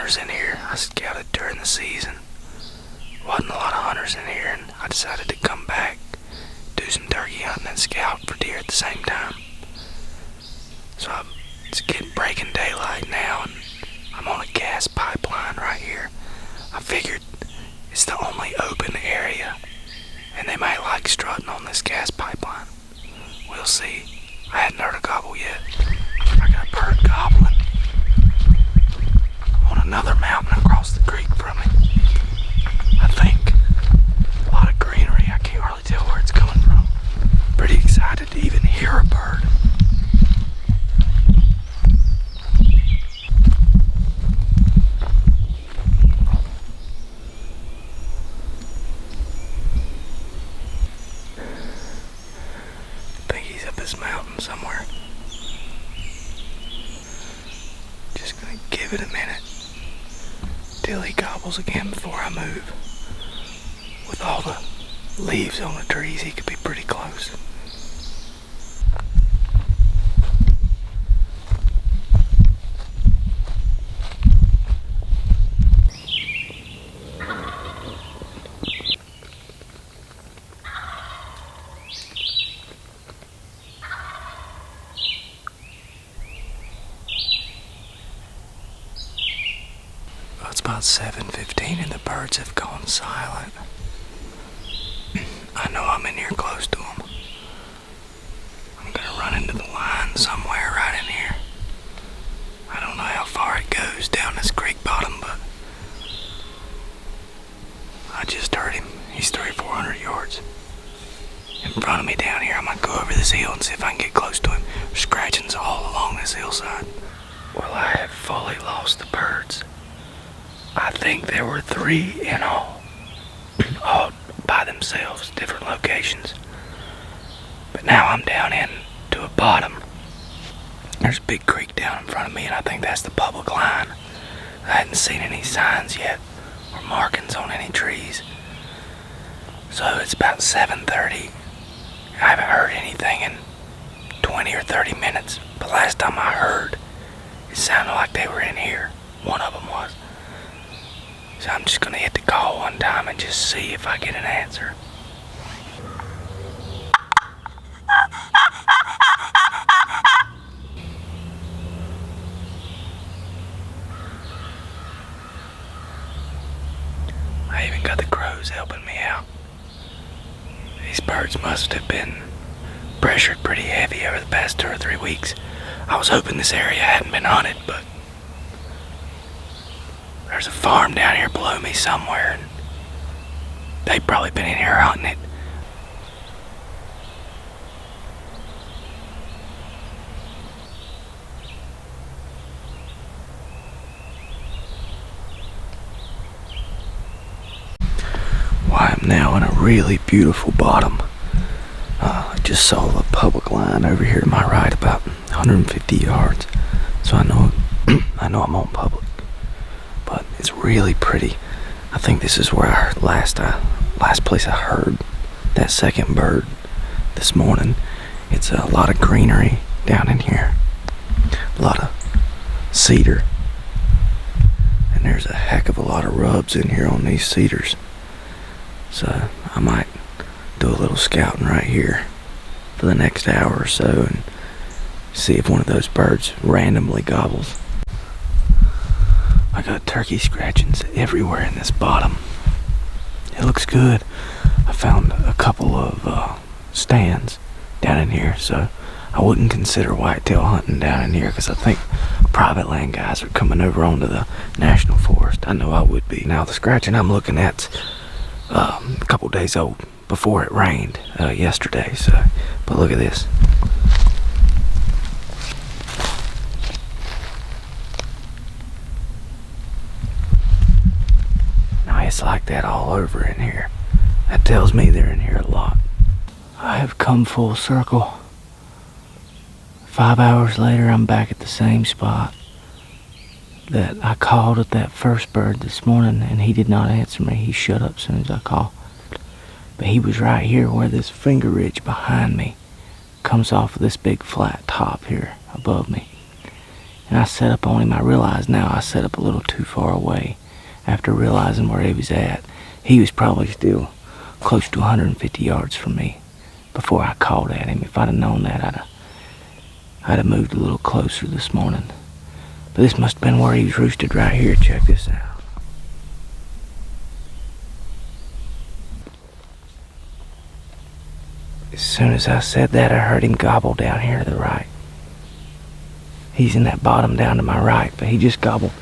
hunters in here. I scouted during the season. Wasn't a lot of hunters in here, and I decided to come back, do some turkey hunting and scout for deer at the same time. So it's getting breaking daylight now, and I'm on a gas pipeline right here. I figured it's the only open area, and they might like strutting on this gas pipeline. We'll see. I hadn't heard a gobble yet. I got a bird gobbling on another mountain across the creek from me. I think a lot of greenery. I can't really tell where it's coming from. Pretty excited to even hear a bird. I think he's up this mountain somewhere. Just gonna give it a minute till he gobbles again before I move. With all the leaves on the trees, he could be pretty close. It's about 7:15 and the birds have gone silent. I know I'm in here close to them. I'm gonna run into the line somewhere right in here. I don't know how far it goes down this creek bottom, but I just heard him. He's 300-400 yards in front of me down here. I'm gonna go over this hill and see if I can get close to him. There's scratchings all along this hillside. Well, I have fully lost the birds. I think there were 3 in all by themselves, different locations. But now I'm down into a bottom. There's a big creek down in front of me, and I think that's the public line. I hadn't seen any signs yet or markings on any trees. So it's about 7:30. I haven't heard anything in 20 or 30 minutes. But last time I heard, it sounded like they were in here. One of them was. So I'm just gonna hit the call one time and just see if I get an answer. I even got the crows helping me out. These birds must have been pressured pretty heavy over the past 2 or 3 weeks. I was hoping this area hadn't been hunted, but there's a farm down here below me somewhere, and they've probably been in here hunting it. Well, I'm now in a really beautiful bottom. I just saw the public line over here to my right, about 150 yards. So I know I'm on public. But it's really pretty. I think this is where I heard last place I heard that second bird this morning. It's a lot of greenery down in here, a lot of cedar, and there's a heck of a lot of rubs in here on these cedars. So I might do a little scouting right here for the next hour or so and see if one of those birds randomly gobbles. I got turkey scratchings everywhere in this bottom. It looks good. I found a couple of stands down in here, so I wouldn't consider whitetail hunting down in here because I think private land guys are coming over onto the national forest. I know I would be. Now the scratching I'm looking at's a couple days old before it rained yesterday. So, but look at this. It's like that all over in here. That tells me they're in here a lot. I have come full circle. 5 hours later, I'm back at the same spot that I called at that first bird this morning, and he did not answer me. He shut up as soon as I called. But he was right here where this finger ridge behind me comes off of this big flat top here above me. and I set up on him. I realize now I set up a little too far away after realizing where he was at. He was probably still close to 150 yards from me before I called at him. If I'd have known that, I'd have moved a little closer this morning. But this must have been where he was roosted right here. Check this out. As soon as I said that, I heard him gobble down here to the right. He's in that bottom down to my right, but he just gobbled.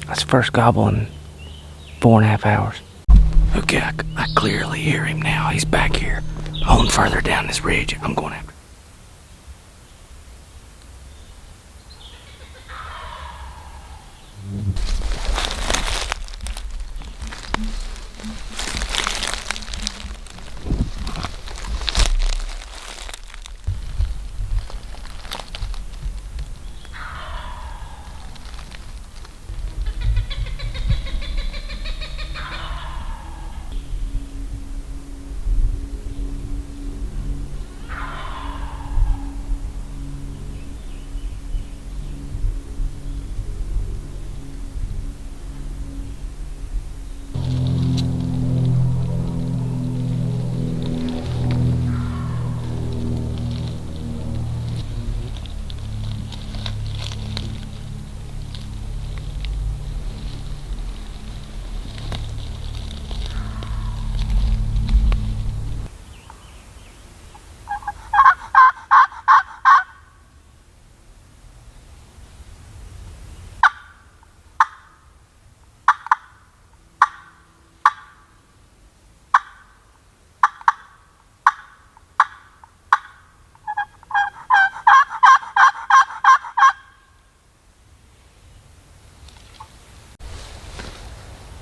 That's the first gobble in 4.5 hours. Okay, I clearly hear him now. He's back here, on further down this ridge. I'm going after.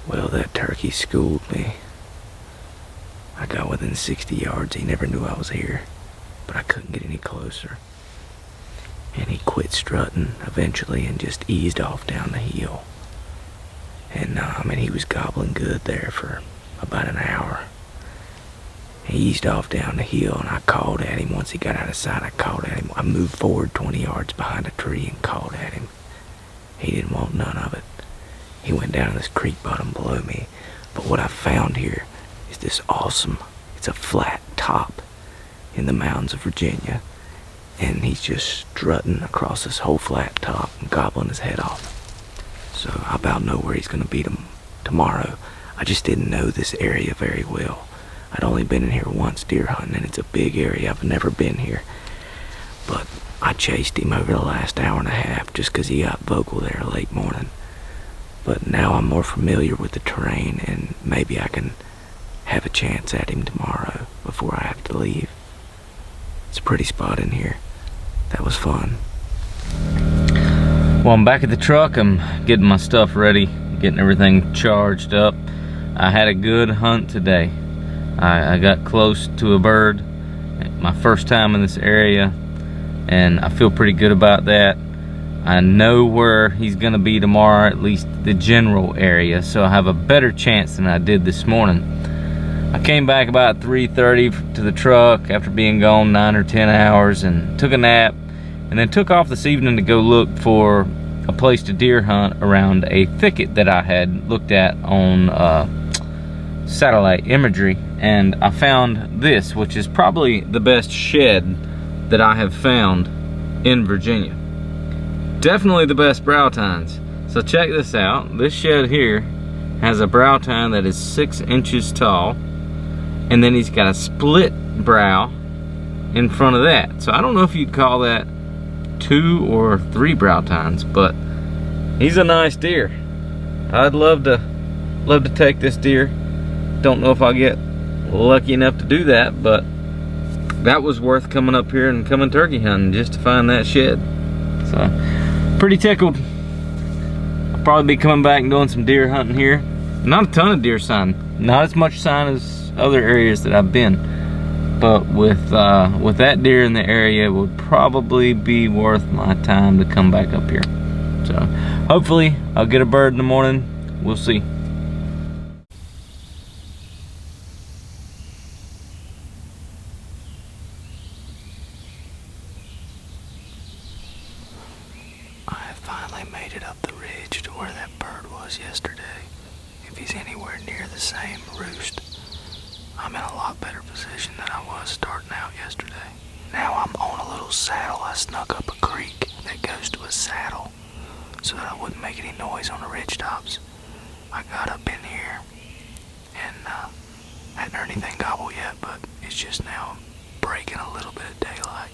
Well, that turkey schooled me. I got within 60 yards. He never knew I was here, but I couldn't get any closer. And he quit strutting eventually and just eased off down the hill. And he was gobbling good there for about an hour. He eased off down the hill, and I called at him. Once he got out of sight, I called at him. I moved forward 20 yards behind a tree and called at him. He didn't want none of it. He went down to this creek bottom below me. But what I found here is this awesome, it's a flat top in the mountains of Virginia. And he's just strutting across this whole flat top and gobbling his head off. So I about know where he's going to be tomorrow. I just didn't know this area very well. I'd only been in here once deer hunting, and it's a big area. I've never been here. But I chased him over the last hour and a half just because he got vocal there late morning. But now I'm more familiar with the terrain, and maybe I can have a chance at him tomorrow before I have to leave. It's a pretty spot in here. That was fun. Well, I'm back at the truck. I'm getting my stuff ready, getting everything charged up. I had a good hunt today. I got close to a bird, my first time in this area, and I feel pretty good about that. I know where he's gonna be tomorrow, at least the general area, so I have a better chance than I did this morning. I came back about 3:30 to the truck after being gone 9 or 10 hours and took a nap, and then took off this evening to go look for a place to deer hunt around a thicket that I had looked at on satellite imagery, and I found this, which is probably the best shed that I have found in Virginia. Definitely the best brow tines. So check this out. This shed here has a brow tine that is 6 inches tall, and then he's got a split brow in front of that. So I don't know if you'd call that 2 or 3 brow tines, but he's a nice deer. I'd love to take this deer. Don't know if I'll get lucky enough to do that, but that was worth coming up here and coming turkey hunting just to find that shed. So pretty tickled. I'll probably be coming back and doing some deer hunting here. Not a ton of deer sign, not as much sign as other areas that I've been, but with that deer in the area, it would probably be worth my time to come back up here. So hopefully I'll get a bird in the morning. We'll see. finally made it up the ridge to where that bird was yesterday. If he's anywhere near the same roost, I'm in a lot better position than I was starting out yesterday. Now I'm on a little saddle. I snuck up a creek that goes to a saddle so that I wouldn't make any noise on the ridge tops. I got up in here and hadn't heard anything gobble yet, but it's just now breaking a little bit of daylight.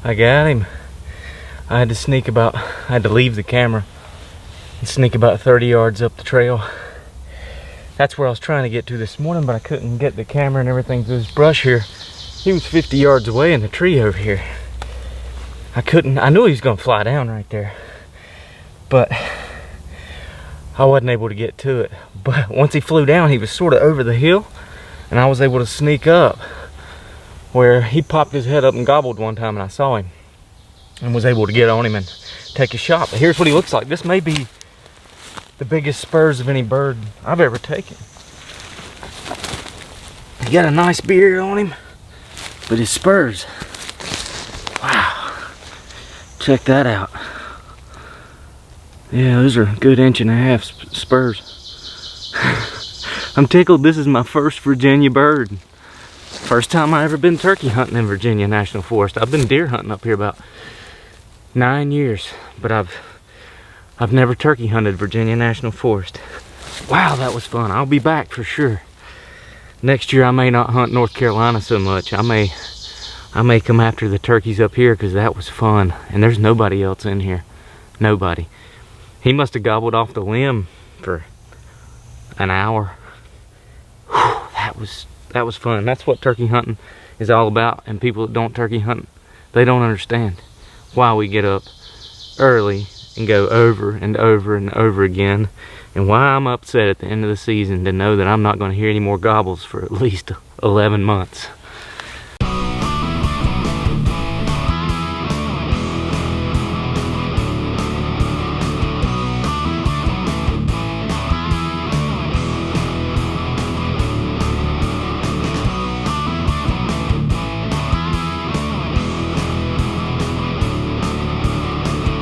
I got him. I had to leave the camera and sneak about 30 yards up the trail. That's where I was trying to get to this morning, but I couldn't get the camera and everything through this brush here. He was 50 yards away in the tree over here. I knew he was gonna fly down right there, but I wasn't able to get to it. But once he flew down, he was sort of over the hill, and I was able to sneak up where he popped his head up and gobbled one time, and I saw him and was able to get on him and take a shot. But here's what he looks like. This may be the biggest spurs of any bird I've ever taken. He got a nice beard on him, but his spurs, wow, check that out. Yeah, those are a good 1.5 inch spurs. I'm tickled. This is my first Virginia bird. First time I ever been turkey hunting in Virginia National Forest. I've been deer hunting up here about 9 years, but I've never turkey hunted Virginia National Forest. Wow, that was fun. I'll be back for sure. Next year I may not hunt North Carolina so much. I I may come after the turkeys up here because that was fun. And there's nobody else in here. Nobody. He must have gobbled off the limb for an hour. Whew, that was fun. That's what turkey hunting is all about. And people that don't turkey hunt, they don't understand why we get up early and go over and over and over again, and why I'm upset at the end of the season to know that I'm not going to hear any more gobbles for at least 11 months.